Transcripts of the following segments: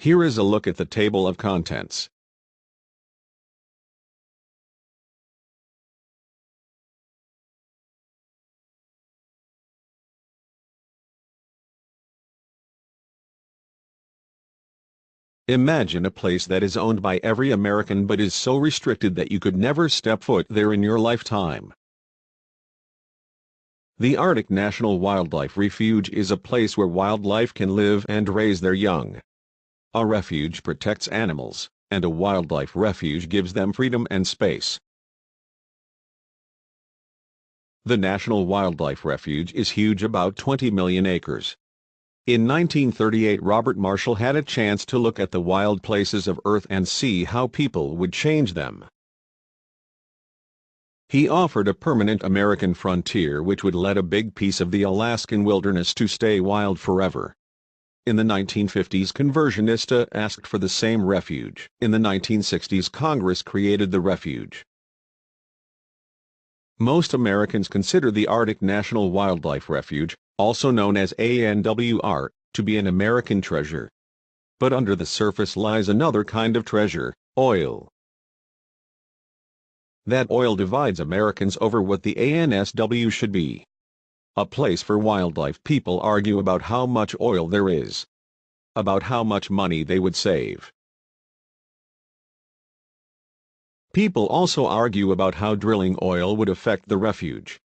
Here is a look at the table of contents. Imagine a place that is owned by every American but is so restricted that you could never step foot there in your lifetime. The Arctic National Wildlife Refuge is a place where wildlife can live and raise their young. A refuge protects animals, and a wildlife refuge gives them freedom and space. The National Wildlife Refuge is huge, about 20 million acres. In 1938, Robert Marshall had a chance to look at the wild places of Earth and see how people would change them. He offered a permanent American frontier which would let a big piece of the Alaskan wilderness to stay wild forever. In the 1950s, Conversionista asked for the same refuge. In the 1960s, Congress created the refuge. Most Americans consider the Arctic National Wildlife Refuge, also known as ANWR, to be an American treasure. But under the surface lies another kind of treasure: oil. That oil divides Americans over what the ANSW should be. A place for wildlife. People argue about how much oil there is, about how much money they would save. People also argue about how drilling oil would affect the refuge.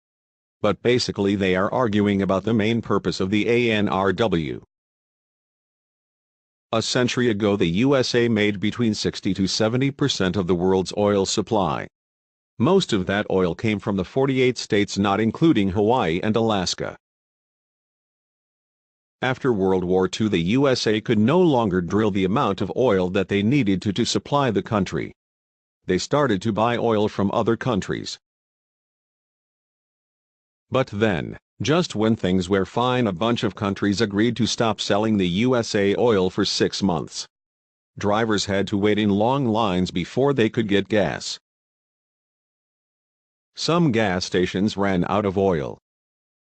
But basically they are arguing about the main purpose of the ANRW. A century ago, the USA made between 60 to 70% of the world's oil supply. Most of that oil came from the 48 states, not including Hawaii and Alaska. After World War II, the USA could no longer drill the amount of oil that they needed to supply the country. They started to buy oil from other countries. But then, just when things were fine, a bunch of countries agreed to stop selling the USA oil for 6 months. Drivers had to wait in long lines before they could get gas. Some gas stations ran out of oil.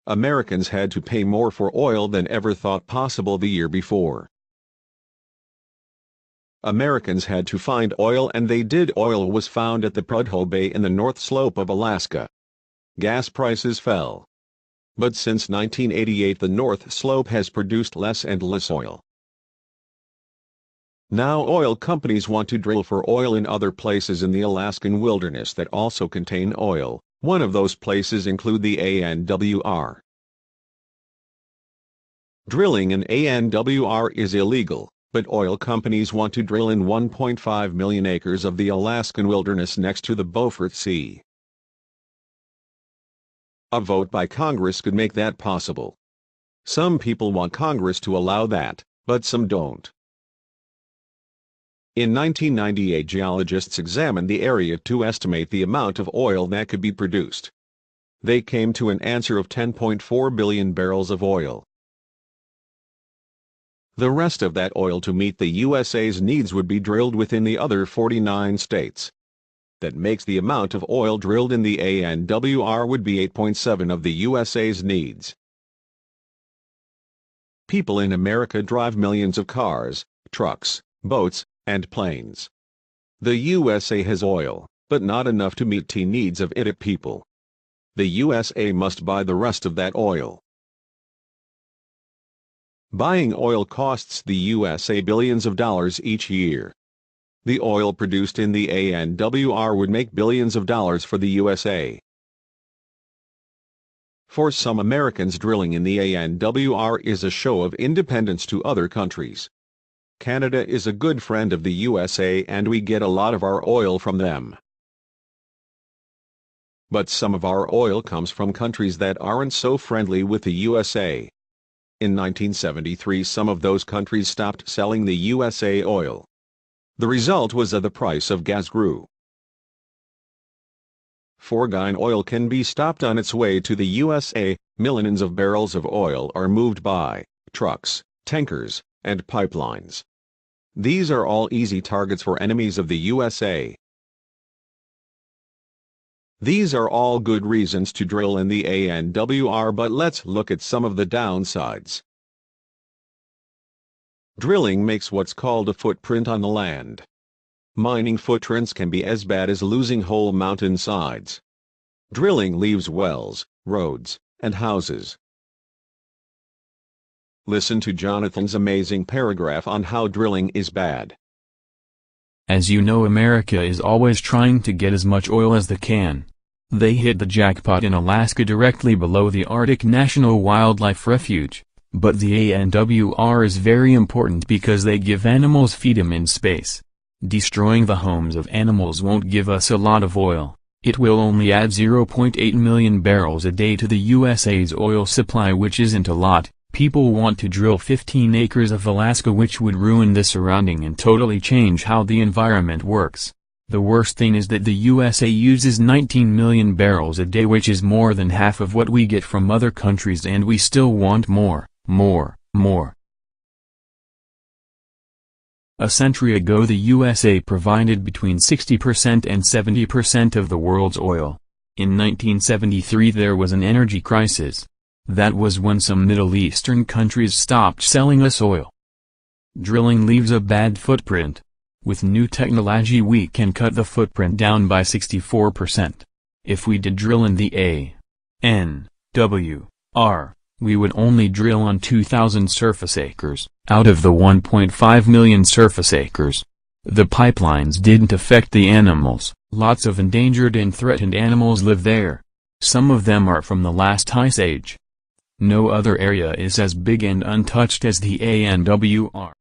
Americans had to pay more for oil than ever thought possible the year before. Americans had to find oil, and they did. Oil was found at the Prudhoe Bay in the North Slope of Alaska. Gas prices fell. But since 1988, the North Slope has produced less and less oil. Now oil companies want to drill for oil in other places in the Alaskan wilderness that also contain oil. One of those places include the ANWR. Drilling in ANWR is illegal, but oil companies want to drill in 1.5 million acres of the Alaskan wilderness next to the Beaufort Sea. A vote by Congress could make that possible. Some people want Congress to allow that, but some don't. In 1998, geologists examined the area to estimate the amount of oil that could be produced. They came to an answer of 10.4 billion barrels of oil. The rest of that oil to meet the USA's needs would be drilled within the other 49 states. That makes the amount of oil drilled in the ANWR would be 8.7 of the USA's needs. People in America drive millions of cars, trucks, boats, and planes. The USA has oil, but not enough to meet the needs of its people. The USA must buy the rest of that oil. Buying oil costs the USA billions of dollars each year. The oil produced in the ANWR would make billions of dollars for the USA. For some Americans, drilling in the ANWR is a show of independence to other countries. Canada is a good friend of the USA, and we get a lot of our oil from them. But some of our oil comes from countries that aren't so friendly with the USA. In 1973, some of those countries stopped selling the USA oil. The result was that the price of gas grew. Foreign oil can be stopped on its way to the USA. Millions of barrels of oil are moved by trucks, tankers, and pipelines. These are all easy targets for enemies of the USA. These are all good reasons to drill in the ANWR, but let's look at some of the downsides. Drilling makes what's called a footprint on the land. Mining footprints can be as bad as losing whole mountainsides. Drilling leaves wells, roads, and houses. Listen to Jonathan's amazing paragraph on how drilling is bad. As you know, America is always trying to get as much oil as they can. They hit the jackpot in Alaska directly below the Arctic National Wildlife Refuge, but the ANWR is very important because they give animals freedom in space. Destroying the homes of animals won't give us a lot of oil. It will only add 0.8 million barrels a day to the USA's oil supply, which isn't a lot. People want to drill 15 acres of Alaska, which would ruin the surrounding and totally change how the environment works. The worst thing is that the USA uses 19 million barrels a day, which is more than half of what we get from other countries, and we still want more. A century ago, the USA provided between 60% and 70% of the world's oil. In 1973 there was an energy crisis. That was when some Middle Eastern countries stopped selling us oil. Drilling leaves a bad footprint. With new technology we can cut the footprint down by 64%. If we did drill in the ANWR, we would only drill on 2,000 surface acres, out of the 1.5 million surface acres. The pipelines didn't affect the animals. Lots of endangered and threatened animals live there. Some of them are from the last ice age. No other area is as big and untouched as the ANWR.